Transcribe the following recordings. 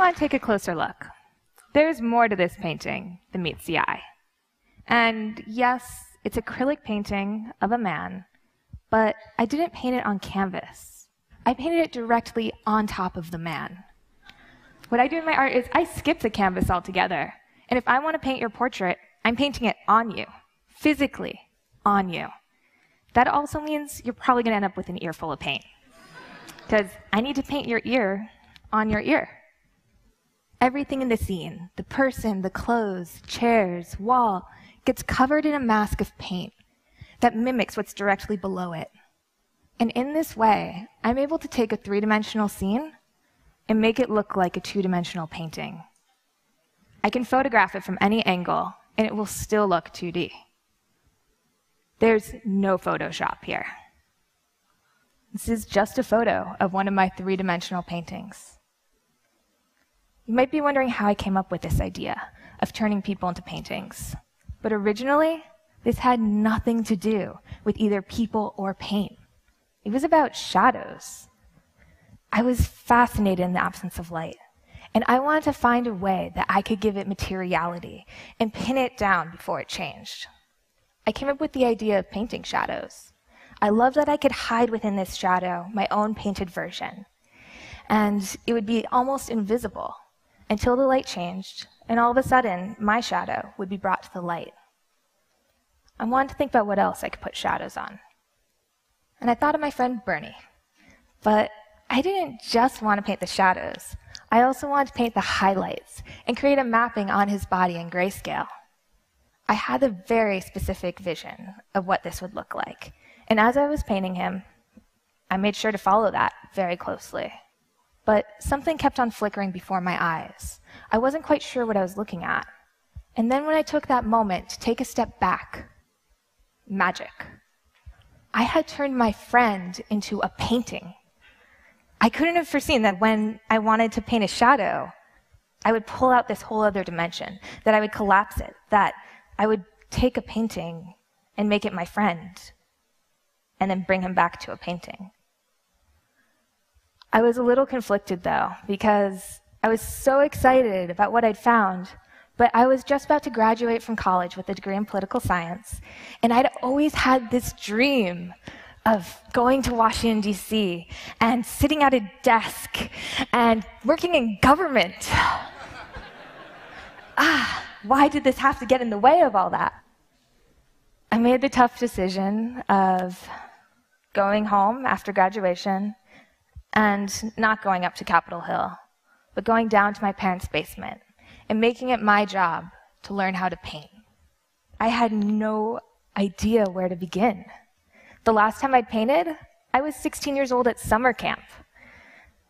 want to take a closer look. There's more to this painting than meets the eye. And yes, it's acrylic painting of a man, but I didn't paint it on canvas. I painted it directly on top of the man. What I do in my art is I skip the canvas altogether. And if I want to paint your portrait, I'm painting it on you, physically on you. That also means you're probably going to end up with an earful of paint, because I need to paint your ear on your ear. Everything in the scene, the person, the clothes, chairs, wall, gets covered in a mask of paint that mimics what's directly below it. And in this way, I'm able to take a three-dimensional scene and make it look like a two-dimensional painting. I can photograph it from any angle, and it will still look 2D. There's no Photoshop here. This is just a photo of one of my three-dimensional paintings. You might be wondering how I came up with this idea of turning people into paintings. But originally, this had nothing to do with either people or paint. It was about shadows. I was fascinated in the absence of light, and I wanted to find a way that I could give it materiality and pin it down before it changed. I came up with the idea of painting shadows. I loved that I could hide within this shadow my own painted version, and it would be almost invisible until the light changed, and all of a sudden, my shadow would be brought to the light. I wanted to think about what else I could put shadows on. And I thought of my friend Bernie. But I didn't just want to paint the shadows. I also wanted to paint the highlights and create a mapping on his body in grayscale. I had a very specific vision of what this would look like. And as I was painting him, I made sure to follow that very closely. But something kept on flickering before my eyes. I wasn't quite sure what I was looking at. And then when I took that moment to take a step back, magic. I had turned my friend into a painting. I couldn't have foreseen that when I wanted to paint a shadow, I would pull out this whole other dimension, that I would collapse it, that I would take a painting and make it my friend, and then bring him back to a painting. I was a little conflicted, though, because I was so excited about what I'd found, but I was just about to graduate from college with a degree in political science, and I'd always had this dream of going to Washington, D.C., and sitting at a desk and working in government. Why did this have to get in the way of all that? I made the tough decision of going home after graduation and not going up to Capitol Hill, but going down to my parents' basement and making it my job to learn how to paint. I had no idea where to begin. The last time I'd painted, I was 16 years old at summer camp.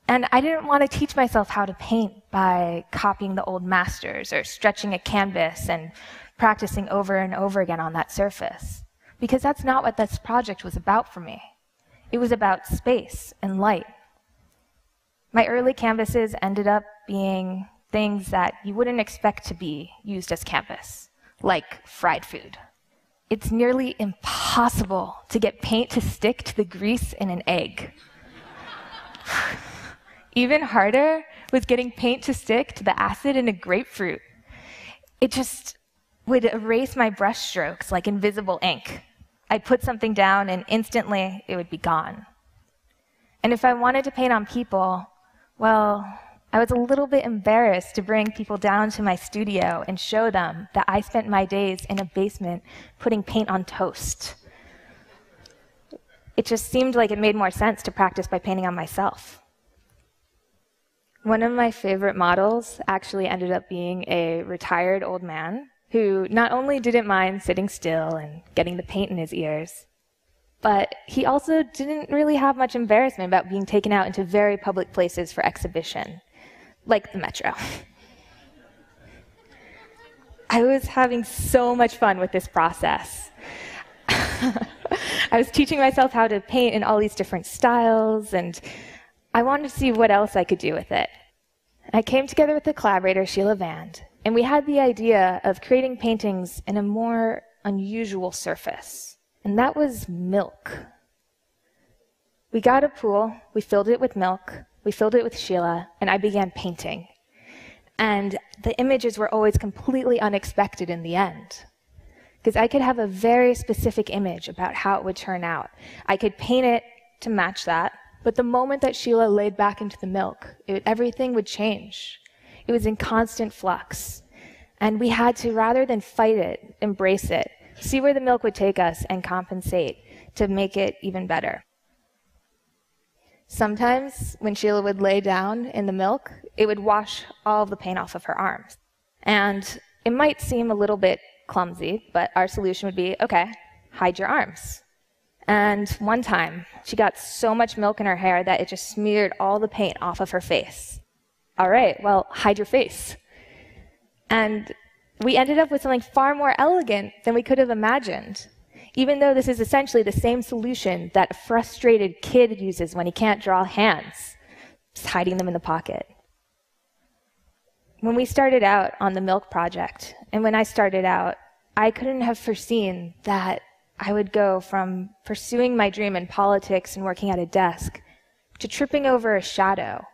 And I didn't want to teach myself how to paint by copying the old masters or stretching a canvas and practicing over and over again on that surface, because that's not what this project was about for me. It was about space and light. My early canvases ended up being things that you wouldn't expect to be used as canvas, like fried food. It's nearly impossible to get paint to stick to the grease in an egg. Even harder was getting paint to stick to the acid in a grapefruit. It just would erase my brush strokes like invisible ink. I'd put something down and instantly it would be gone. And if I wanted to paint on people, well, I was a little bit embarrassed to bring people down to my studio and show them that I spent my days in a basement putting paint on toast. It just seemed like it made more sense to practice by painting on myself. One of my favorite models actually ended up being a retired old man who not only didn't mind sitting still and getting the paint in his ears, but he also didn't really have much embarrassment about being taken out into very public places for exhibition, like the Metro. I was having so much fun with this process. I was teaching myself how to paint in all these different styles, and I wanted to see what else I could do with it. I came together with the collaborator, Sheila Vand, and we had the idea of creating paintings in a more unusual surface, and that was milk. We got a pool, we filled it with milk, we filled it with Sheila, and I began painting. And the images were always completely unexpected in the end. Because I could have a very specific image about how it would turn out. I could paint it to match that, but the moment that Sheila laid back into the milk, everything would change. It was in constant flux. And we had to, rather than fight it, embrace it, see where the milk would take us and compensate to make it even better. Sometimes, when Sheila would lay down in the milk, it would wash all of the paint off of her arms. And it might seem a little bit clumsy, but our solution would be, okay, hide your arms. And one time, she got so much milk in her hair that it just smeared all the paint off of her face. All right, well, hide your face. And we ended up with something far more elegant than we could have imagined, even though this is essentially the same solution that a frustrated kid uses when he can't draw hands, just hiding them in the pocket. When we started out on the milk project, and when I started out, I couldn't have foreseen that I would go from pursuing my dream in politics and working at a desk to tripping over a shadow,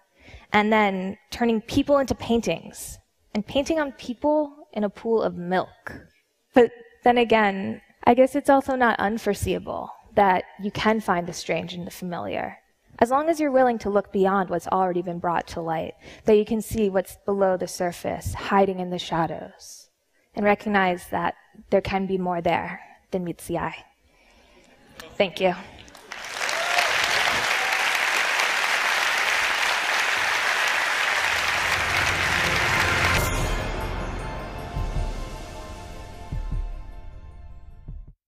and then turning people into paintings, and painting on people in a pool of milk. But then again, I guess it's also not unforeseeable that you can find the strange in the familiar, as long as you're willing to look beyond what's already been brought to light, that you can see what's below the surface, hiding in the shadows, and recognize that there can be more there than meets the eye. Thank you.